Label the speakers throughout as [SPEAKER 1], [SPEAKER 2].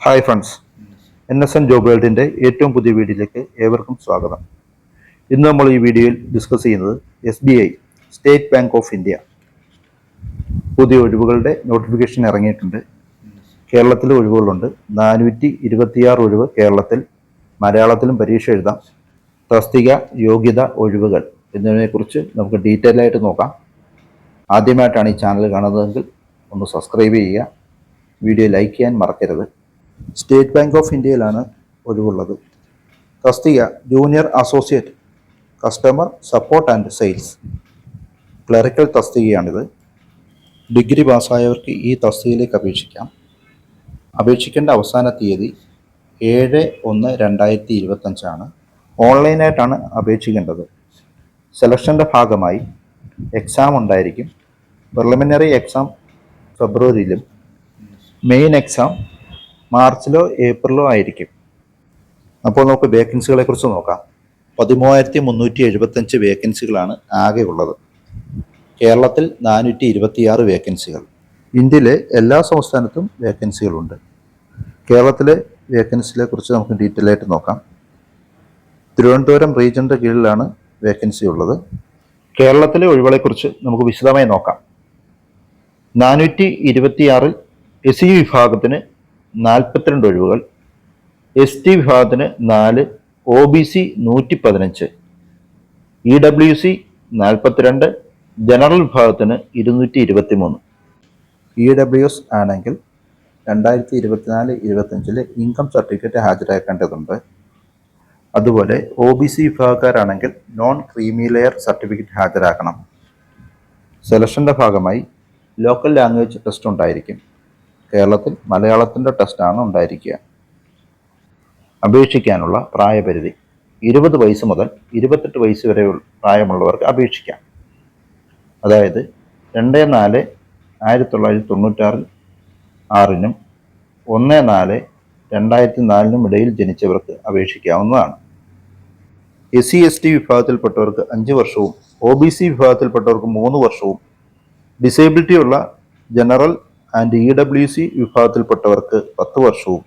[SPEAKER 1] Hi friends, NSN job വേൾഡിൻ്റെ ഏറ്റവും പുതിയ വീഡിയോയിലേക്ക് ഏവർക്കും സ്വാഗതം. ഇന്ന് നമ്മൾ ഈ വീഡിയോയിൽ ഡിസ്കസ് ചെയ്യുന്നത് SBI state bank of India പുതിയ ഒഴിവുകളുടെ നോട്ടിഫിക്കേഷൻ ഇറങ്ങിയിട്ടുണ്ട്. കേരളത്തിലെ ഒഴിവുകളുണ്ട്. 426 ഒഴിവ് കേരളത്തിൽ, മലയാളത്തിലും പരീക്ഷ എഴുതാം. തസ്തിക, യോഗ്യത, ഒഴിവുകൾ എന്നിവയെക്കുറിച്ച് നമുക്ക് ഡീറ്റെയിൽ ആയിട്ട് നോക്കാം. ആദ്യമായിട്ടാണ് ഈ ചാനൽ കാണുന്നതെങ്കിൽ ഒന്ന് സബ്സ്ക്രൈബ് ചെയ്യുക, വീഡിയോ ലൈക്ക് ചെയ്യാൻ മറക്കരുത്. സ്റ്റേറ്റ് ബാങ്ക് ഓഫ് ഇന്ത്യയിലാണ് ഒഴിവുള്ളത്. തസ്തിക junior associate customer support and sales, clerical തസ്തികയാണിത്. ഡിഗ്രി പാസ്സായവർക്ക് ഈ തസ്തികയിലേക്ക് അപേക്ഷിക്കാം. അപേക്ഷിക്കേണ്ട അവസാന തീയതി 7/1/2025 ഓൺലൈനായിട്ടാണ് അപേക്ഷിക്കേണ്ടത്. സെലക്ഷൻ്റെ ഭാഗമായി എക്സാം ഉണ്ടായിരിക്കും. പ്രിലിമിനറി എക്സാം ഫെബ്രുവരിയിലും മെയിൻ എക്സാം മാർച്ചിലോ ഏപ്രിലോ ആയിരിക്കും. അപ്പോൾ നമുക്ക് വേക്കൻസികളെ കുറിച്ച് നോക്കാം. 13,375 വേക്കൻസികളാണ് ആകെ ഉള്ളത്. കേരളത്തിൽ 426 വേക്കൻസികൾ. ഇന്ത്യയിലെ എല്ലാ സംസ്ഥാനത്തും വേക്കൻസികളുണ്ട്. കേരളത്തിലെ വേക്കൻസികളെ കുറിച്ച് നമുക്ക് ഡീറ്റെയിൽ ആയിട്ട് നോക്കാം. തിരുവനന്തപുരം റീജിയൻ്റെ കീഴിലാണ് വേക്കൻസി ഉള്ളത്. കേരളത്തിലെ ഒഴിവുകളെക്കുറിച്ച് നമുക്ക് വിശദമായി നോക്കാം. 426 SC വിഭാഗത്തിന് 42 ഒഴിവുകൾ, ST വിഭാഗത്തിന് 4, OBC 115, EWC 42, ജനറൽ വിഭാഗത്തിന് 223. EWS ആണെങ്കിൽ 2024-25 ഇൻകം സർട്ടിഫിക്കറ്റ് ഹാജരാക്കേണ്ടതുണ്ട്. അതുപോലെ OBC വിഭാഗക്കാരാണെങ്കിൽ നോൺ ക്രീമി ലെയർ സർട്ടിഫിക്കറ്റ് ഹാജരാക്കണം. സെലക്ഷൻ്റെ ഭാഗമായി ലോക്കൽ ലാംഗ്വേജ് ടെസ്റ്റ് ഉണ്ടായിരിക്കും. കേരളത്തിൽ മലയാളത്തിൻ്റെ ടെസ്റ്റാണ് ഉണ്ടായിരിക്കുക. അപേക്ഷിക്കാനുള്ള പ്രായപരിധി 20 വയസ്സ് മുതൽ 28 വയസ്സ് വരെ പ്രായമുള്ളവർക്ക് അപേക്ഷിക്കാം. അതായത് 2/4/1996 1/4/2004 ഇടയിൽ ജനിച്ചവർക്ക് അപേക്ഷിക്കാവുന്നതാണ്. SC ST വിഭാഗത്തിൽപ്പെട്ടവർക്ക് 5 വർഷവും OBC വിഭാഗത്തിൽപ്പെട്ടവർക്ക് 3 വർഷവും ഡിസേബിലിറ്റി ഉള്ള ജനറൽ ആൻഡ് EWC വിഭാഗത്തിൽപ്പെട്ടവർക്ക് 10 വർഷവും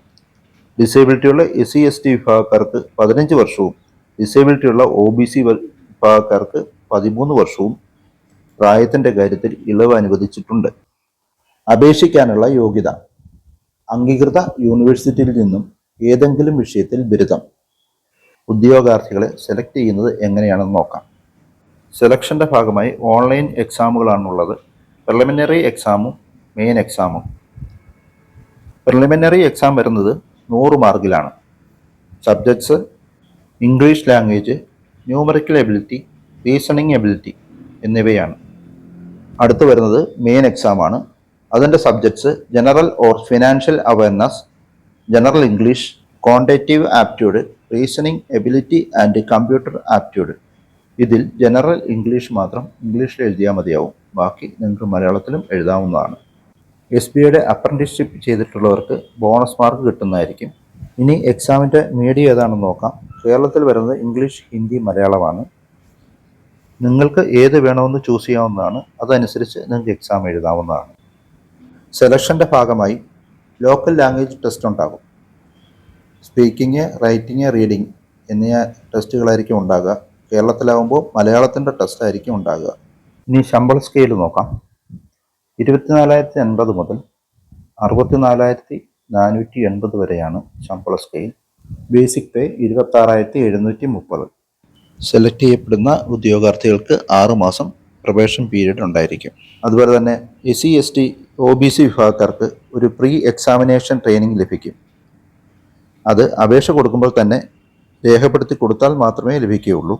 [SPEAKER 1] ഡിസേബിലിറ്റിയുള്ള SC ST വിഭാഗക്കാർക്ക് 15 വർഷവും ഡിസേബിലിറ്റിയുള്ള OBC വിഭാഗക്കാർക്ക് 13 വർഷവും പ്രായത്തിൻ്റെ കാര്യത്തിൽ ഇളവ് അനുവദിച്ചിട്ടുണ്ട്. അപേക്ഷിക്കാനുള്ള യോഗ്യത: അംഗീകൃത യൂണിവേഴ്സിറ്റിയിൽ നിന്നും ഏതെങ്കിലും വിഷയത്തിൽ ബിരുദം. ഉദ്യോഗാർത്ഥികളെ സെലക്ട് ചെയ്യുന്നത് എങ്ങനെയാണെന്ന് നോക്കാം. സെലക്ഷൻ്റെ ഭാഗമായി ഓൺലൈൻ എക്സാമുകളാണുള്ളത്. പ്രിലിമിനറി എക്സാമും മെയിൻ എക്സാമും. പ്രിലിമിനറി എക്സാം വരുന്നത് 100 മാർക്കിലാണ്. Subjects English language, numerical ability, reasoning ability എന്നിവയാണ്. അടുത്ത് വരുന്നത് മെയിൻ എക്സാമാണ്. അതിൻ്റെ subjects general or financial awareness, general English, quantitative aptitude, reasoning ability and computer aptitude. ഇതിൽ ജനറൽ ഇംഗ്ലീഷ് മാത്രം ഇംഗ്ലീഷിൽ എഴുതിയാൽ മതിയാവും. ബാക്കി നിങ്ങൾക്ക് മലയാളത്തിലും എഴുതാവുന്നതാണ്. SBIയുടെ അപ്രന്റീസ്ഷിപ്പ് ചെയ്തിട്ടുള്ളവർക്ക് ബോണസ് മാർക്ക് കിട്ടുന്നതായിരിക്കും. ഇനി എക്സാമിൻ്റെ മീഡിയം ഏതാണെന്ന് നോക്കാം. കേരളത്തിൽ വരുന്നത് ഇംഗ്ലീഷ്, ഹിന്ദി, മലയാളമാണ്. നിങ്ങൾക്ക് ഏത് വേണമെന്ന് ചൂസ് ചെയ്യാവുന്നതാണ്. അതനുസരിച്ച് നിങ്ങൾക്ക് എക്സാം എഴുതാവുന്നതാണ്. സെലക്ഷൻ്റെ ഭാഗമായി ലോക്കൽ ലാംഗ്വേജ് ടെസ്റ്റ് ഉണ്ടാകും. സ്പീക്കിംഗ്, റൈറ്റിംഗ്, റീഡിംഗ് എന്നീ ടെസ്റ്റുകളായിരിക്കും ഉണ്ടാകുക. കേരളത്തിലാവുമ്പോൾ മലയാളത്തിൻ്റെ ടെസ്റ്റ് ആയിരിക്കും ഉണ്ടാകുക. ഇനി ശമ്പള സ്കെയിൽ നോക്കാം. 24,080 മുതൽ 64,480 വരെയാണ് ശമ്പള സ്കെയിൽ. Basic pay 26,730. സെലക്ട് ചെയ്യപ്പെടുന്ന ഉദ്യോഗാർത്ഥികൾക്ക് 6 മാസം പ്രൊബേഷൻ പീരീഡ് ഉണ്ടായിരിക്കും. അതുപോലെ തന്നെ SC ST OBC വിഭാഗക്കാർക്ക് ഒരു പ്രീ എക്സാമിനേഷൻ ട്രെയിനിങ് ലഭിക്കും. അത് അപേക്ഷ കൊടുക്കുമ്പോൾ തന്നെ രേഖപ്പെടുത്തി കൊടുത്താൽ മാത്രമേ ലഭിക്കുകയുള്ളൂ.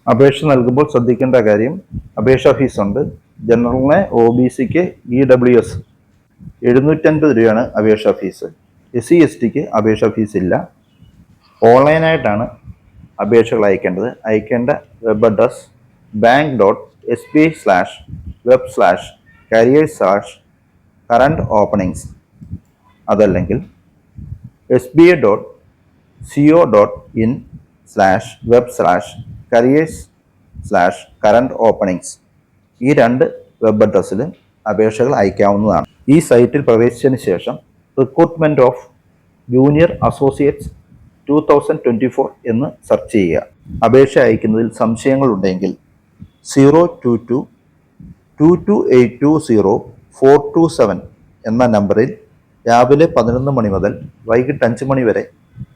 [SPEAKER 1] അപേക്ഷ നൽകുമ്പോൾ ശ്രദ്ധിക്കേണ്ട കാര്യം, അപേക്ഷാ ഫീസുണ്ട്. ജനറലിന് OBCക്ക് EWS 750 രൂപയാണ് അപേക്ഷാ ഫീസ്. SC STക്ക് അപേക്ഷാ ഫീസ് ഇല്ല. ഓൺലൈനായിട്ടാണ് അപേക്ഷകൾ അയക്കേണ്ടത്. അയക്കേണ്ട വെബ് അഡ്രസ് bank.sbi/web/careers/current-openings, അതല്ലെങ്കിൽ sba.co.in/web/careers/current-openings. ഈ 2 വെബ് അഡ്രസ്സിലും അപേക്ഷകൾ അയക്കാവുന്നതാണ്. ഈ സൈറ്റിൽ പ്രവേശിച്ചതിന് ശേഷം റിക്രൂട്ട്മെൻറ്റ് ഓഫ് ജൂനിയർ അസോസിയേറ്റ്സ് 2024 എന്ന് സെർച്ച് ചെയ്യുക. അപേക്ഷ അയക്കുന്നതിൽ സംശയങ്ങളുണ്ടെങ്കിൽ 022-22820-427 എന്ന നമ്പറിൽ രാവിലെ 11 മണി മുതൽ വൈകിട്ട് 5 മണി വരെ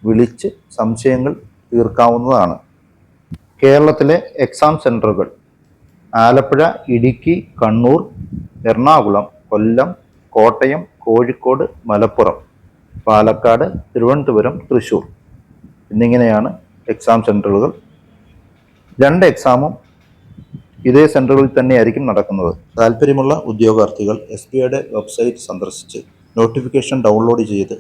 [SPEAKER 1] വിളിച്ച് സംശയങ്ങൾ തീർക്കാവുന്നതാണ്. കേരളത്തിലെ എക്സാം സെൻറ്ററുകൾ: ആലപ്പുഴ, ഇടുക്കി, കണ്ണൂർ, എറണാകുളം, കൊല്ലം, കോട്ടയം, കോഴിക്കോട്, മലപ്പുറം, പാലക്കാട്, തിരുവനന്തപുരം, തൃശ്ശൂർ എന്നിങ്ങനെയാണ് എക്സാം സെൻറ്ററുകൾ. 2 എക്സാമും ഇതേ സെൻറ്ററുകളിൽ തന്നെയായിരിക്കും നടക്കുന്നത്. താല്പര്യമുള്ള ഉദ്യോഗാർത്ഥികൾ SBIയുടെ വെബ്സൈറ്റ് സന്ദർശിച്ച് നോട്ടിഫിക്കേഷൻ ഡൗൺലോഡ് ചെയ്ത്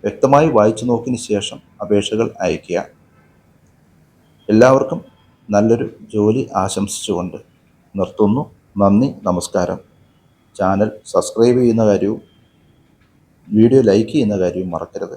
[SPEAKER 1] വ്യക്തമായി വായിച്ചു നോക്കിയതിന് ശേഷം അപേക്ഷകൾ അയയ്ക്കുക. എല്ലാവർക്കും നല്ലൊരു ജോലി ആശംസിച്ചുകൊണ്ട് നിർത്തുന്നു. നന്ദി, നമസ്കാരം. ചാനൽ സബ്സ്ക്രൈബ് ചെയ്യുന്ന കാര്യവും വീഡിയോ ലൈക്ക് ചെയ്യുന്ന കാര്യവും മറക്കരുത്.